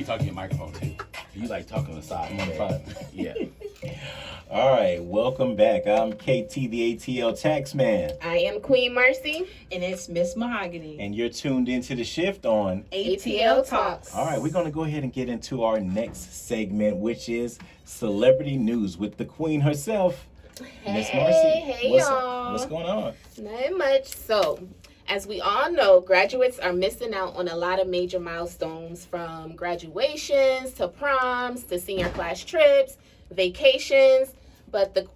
talk to your microphone too. You like talking on the side. I'm on the side. Yeah. All right, welcome back. I'm KT the ATL Taxman, I am Queen Mercy. And it's Miss Mahogany. and you're tuned into the shift on. ATL Talks. All right, we're going to go ahead and get into our next segment, which is celebrity news with the Queen herself, Miss Marcy. Hey, what's, y'all. What's going on? Not much. So, as we all know, graduates are missing out on a lot of major milestones, from graduations to proms to senior class trips, vacations. But the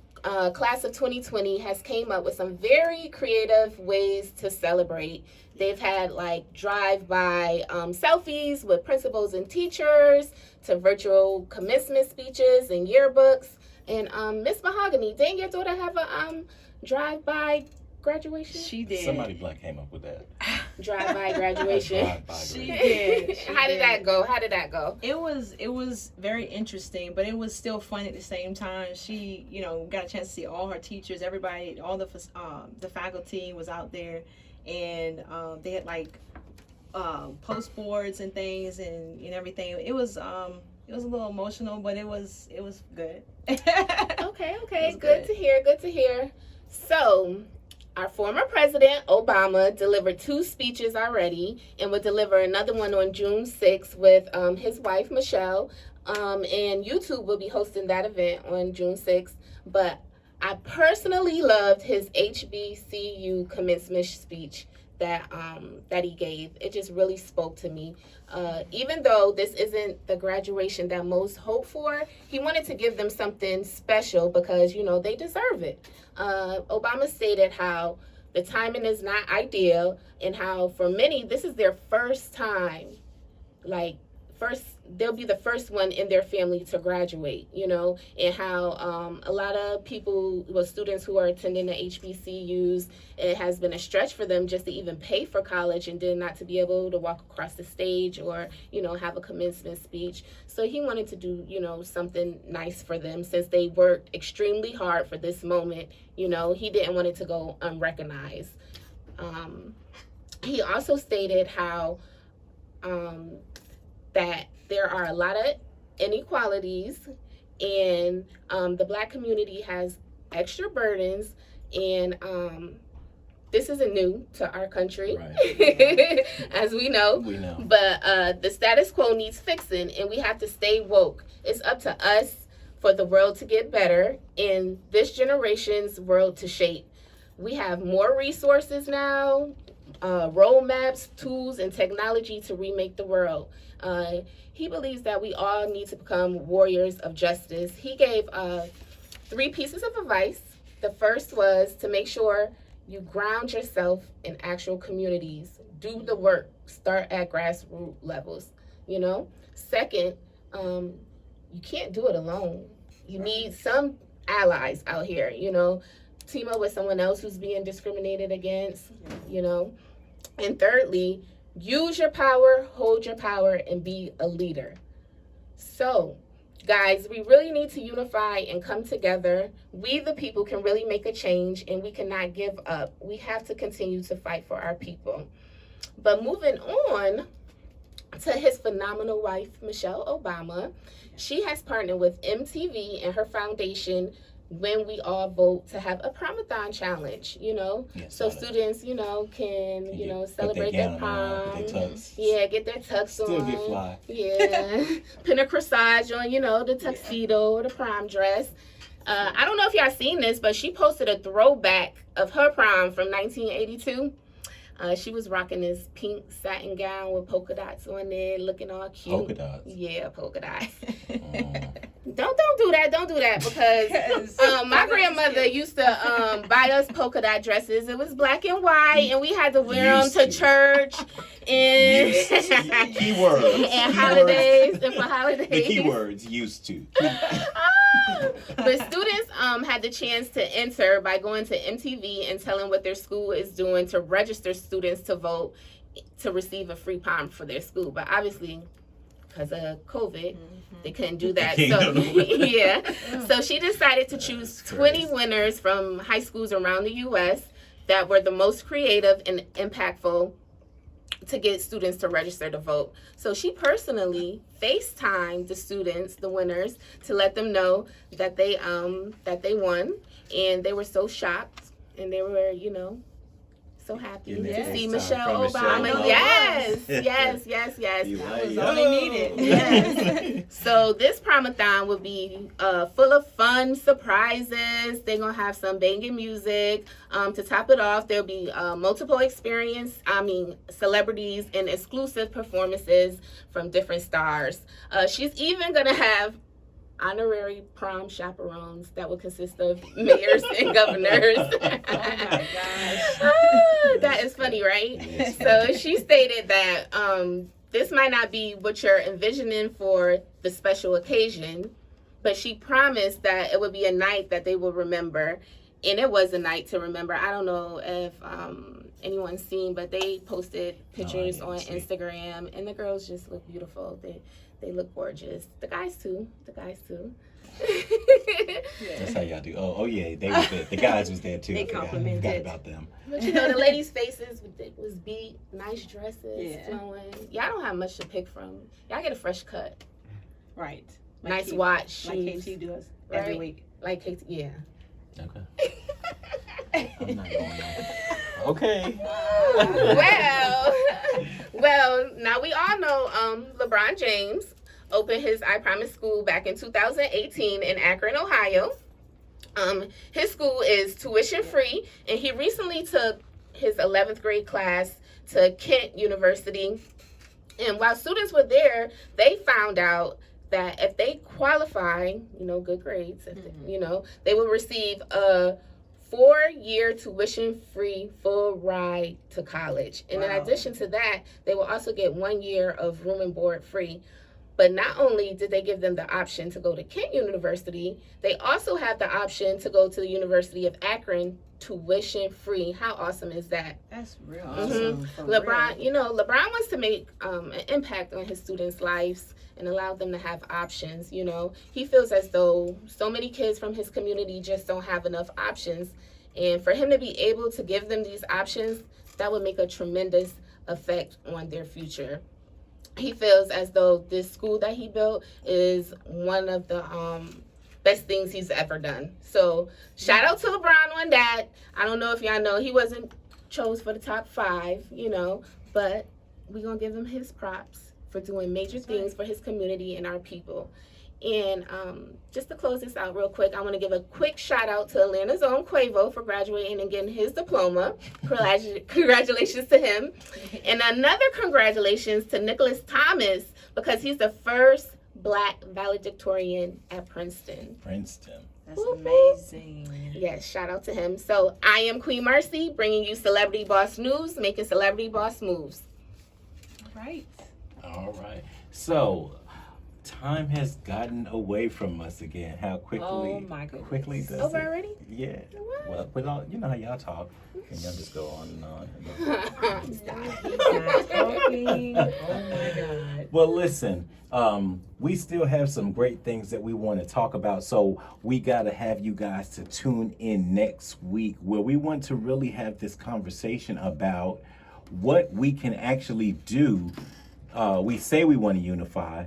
class of 2020 has came up with some very creative ways to celebrate. They've had like drive-by selfies with principals and teachers, to virtual commencement speeches and yearbooks. And Miss Mahogany, didn't your daughter have a drive-by graduation? She did. Somebody black came up with that. Drive-by graduation. Drive-by She graduation. did. She How did did. that go? How did that go? It was very interesting, but it was still fun at the same time. She, got a chance to see all her teachers, everybody, all the faculty was out there, and they had like post boards and things and everything. It was a little emotional, but it was good. Okay, That's good to hear. Good to hear. So, our former president, Obama, delivered 2 speeches already and will deliver another one on June 6th with his wife, Michelle. And YouTube will be hosting that event on June 6th. But I personally loved his HBCU commencement speech that he gave. It just really spoke to me. Even though this isn't the graduation that most hope for, he wanted to give them something special because, they deserve it. Obama stated how the timing is not ideal and how for many this is their first time, they'll be the first one in their family to graduate, and how a lot of people, students who are attending the HBCUs, it has been a stretch for them just to even pay for college and then not to be able to walk across the stage or, have a commencement speech. So he wanted to do, something nice for them since they worked extremely hard for this moment. He didn't want it to go unrecognized. He also stated how that there are a lot of inequalities and the Black community has extra burdens, and this isn't new to our country, Right. as we know. We know. But the status quo needs fixing, and we have to stay woke. It's up to us for the world to get better and this generation's world to shape. We have more resources now, roadmaps, tools, and technology to remake the world. He believes that we all need to become warriors of justice. He gave 3 pieces of advice. The first was to make sure you ground yourself in actual communities. Do the work. Start at grassroots levels. Second, you can't do it alone. You need some allies out here. Team up with someone else who's being discriminated against. And thirdly, use your power, hold your power, and be a leader. So, guys, we really need to unify and come together. We, the people, can really make a change, and we cannot give up. We have to continue to fight for our people. But moving on to his phenomenal wife, Michelle Obama, she has partnered with MTV and her foundation, When We All Vote, to have a promathon challenge, Yes, so got it. students, can, celebrate their prom. Put their tux. Yeah, get their tux Still on. get fly. Yeah, pin a corsage on, the tuxedo or the prom dress. I don't know if y'all seen this, but she posted a throwback of her prom from 1982. She was rocking this pink satin gown with polka dots on it, looking all cute. Polka dots. Yeah, polka dots. Mm. Don't do that because my grandmother used to buy us polka dot dresses. It was black and white, and we had to wear them Used to to. church and Keywords. and holidays and for holidays. The keywords used to. But students had the chance to enter by going to MTV and telling what their school is doing to register students to vote to receive a free prom for their school. But obviously, because of COVID, they couldn't do that. They So can't do it. yeah, so she decided to choose That's 20 crazy. winners from high schools around the U.S. that were the most creative and impactful to get students to register to vote. So she personally FaceTimed the students, the winners, to let them know that they won, and they were so shocked, and they were, you know, so happy Getting to that see FaceTime Michelle from Obama. Michelle Yes, yes. You That like, was all they needed. Yes. So this promathon will be full of fun surprises. They're gonna have some banging music. To top it off, there'll be multiple celebrities and exclusive performances from different stars. She's even gonna have honorary prom chaperones that will consist of mayors and governors. Oh my gosh. That is funny, right? So she stated that this might not be what you're envisioning for the special occasion, but she promised that it would be a night that they will remember. And it was a night to remember. I don't know if anyone's seen, but they posted pictures on Instagram, and the girls just look beautiful. They look gorgeous. The guys too. That's how y'all do. Oh yeah, they was there. The guys was there too. They I forgot complimented. about them. But you know, the ladies' faces was beat, nice dresses, Yeah. flowing. Y'all don't have much to pick from. Y'all get a fresh cut, Right. nice K- watch, Like shoes, KT does every Right. week. like KT, yeah. Okay. I'm not going there. Okay. well, now we all know LeBron James opened his I Promise School back in 2018 in Akron, Ohio. His school is tuition free, and he recently took his 11th grade class to Kent University. And while students were there, they found out that if they qualify, good grades, they will receive a 4-year tuition-free full ride to college. And in Wow. addition to that, they will also get 1 year of room and board free. But not only did they give them the option to go to Kent University, they also have the option to go to the University of Akron tuition free. How awesome is that? That's real Mhm. awesome. For LeBron, real. LeBron wants to make an impact on his students' lives and allow them to have options. He feels as though so many kids from his community just don't have enough options. And for him to be able to give them these options, that would make a tremendous effect on their future. He feels as though this school that he built is one of the best things he's ever done. So shout out to LeBron on that. I don't know if y'all know he wasn't chose for the top 5, but we're going to give him his props for doing major things for his community and our people. And just to close this out real quick, I want to give a quick shout out to Atlanta's own Quavo for graduating and getting his diploma. Congratulations to him. And another congratulations to Nicholas Thomas, because he's the first Black valedictorian at Princeton. That's Woo-hoo. amazing. Yes, shout out to him. So I am Queen Marcy, bringing you Celebrity Boss News, making celebrity boss moves. Right. All right. So, time has gotten away from us again. How quickly? Oh, my goodness. Quickly does Over it? already? Yeah. What? Well, but all, you know how y'all talk, and y'all just go on and on. Stop. Not talking. Oh my God. Well, listen, we still have some great things that we want to talk about, so we got to have you guys to tune in next week, where we want to really have this conversation about what we can actually do. We say we want to unify.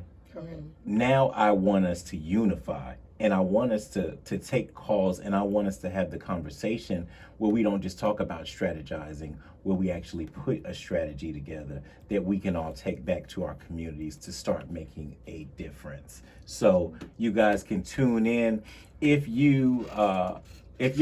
Now I want us to unify, and I want us to take calls, and I want us to have the conversation where we don't just talk about strategizing, where we actually put a strategy together that we can all take back to our communities to start making a difference. So you guys can tune in. If you're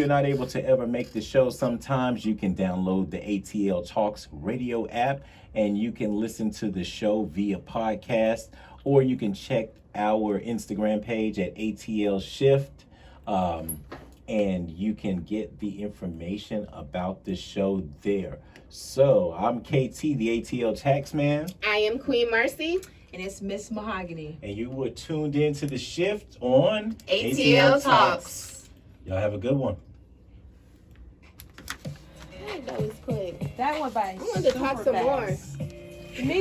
not able to ever make the show, sometimes you can download the ATL Talks radio app, and you can listen to the show via podcast, or you can check our Instagram page at ATL Shift, and you can get the information about the show there. So I'm KT, the ATL Taxman, I am Queen Marcy. And it's Miss Mahogany. and you were tuned in to the Shift on ATL Talks. Y'all have a good one. That was quick. That one by I wanted to talk some more. Me